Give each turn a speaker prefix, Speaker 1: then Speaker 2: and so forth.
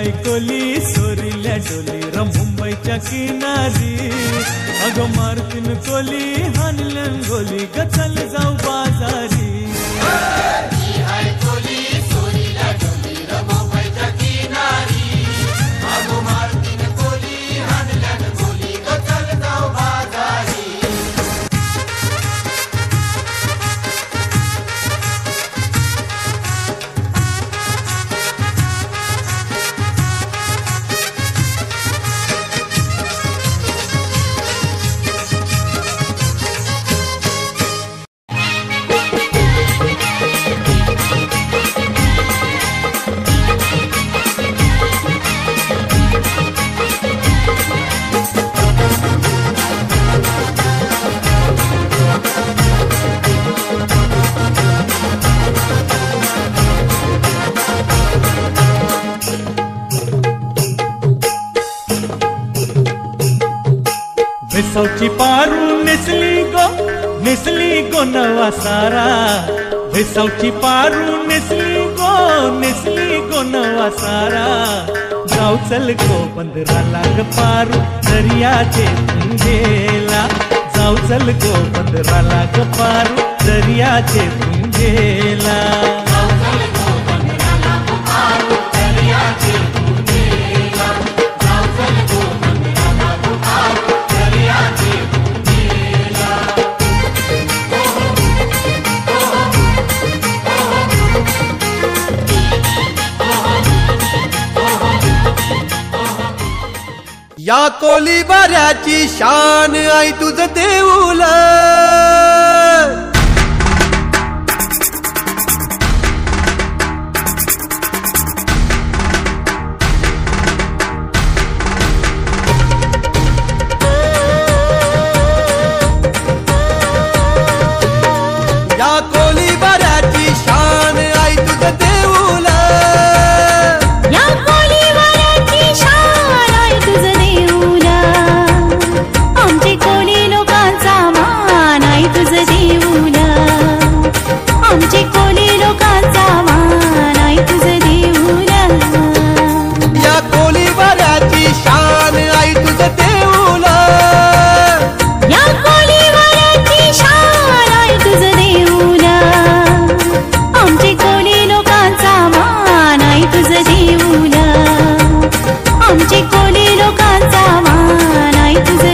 Speaker 1: हाय कोली सोरील्या डोली र मुंबईच्या किनारी अगं मारतीन कोली हानलन गोली ग चल जाऊ बाजारी भेसावची पारू नेसली गो नवा सारा भेसावची पारू नेसली गो नवा सारा जाऊ चल गो बंदराला ग पारू दर्याचे पुंजेला जाऊ चल गो बंदराला ग पारू दर्याचे पुंजेला
Speaker 2: या कोलीबाऱ्याची शान आई तुझं देऊला या कोलीबाऱ्याची शान आई तुझं देऊला
Speaker 3: या कोलीबाऱ्याची शान आई तुझं देऊला आमचे कोली लोकांचा मान आई तुझं देऊला आमचे कोली लोकांचा मान आई तुझं देऊला
Speaker 2: या कोलीबाऱ्याची शान आई तुझं देऊला
Speaker 3: या कोलीबाऱ्याची शान आई तुझं देऊला आमचे कोली लोकांचा मान आई तुझं देऊला आमचे कोली लोकांचा मान आई तुझं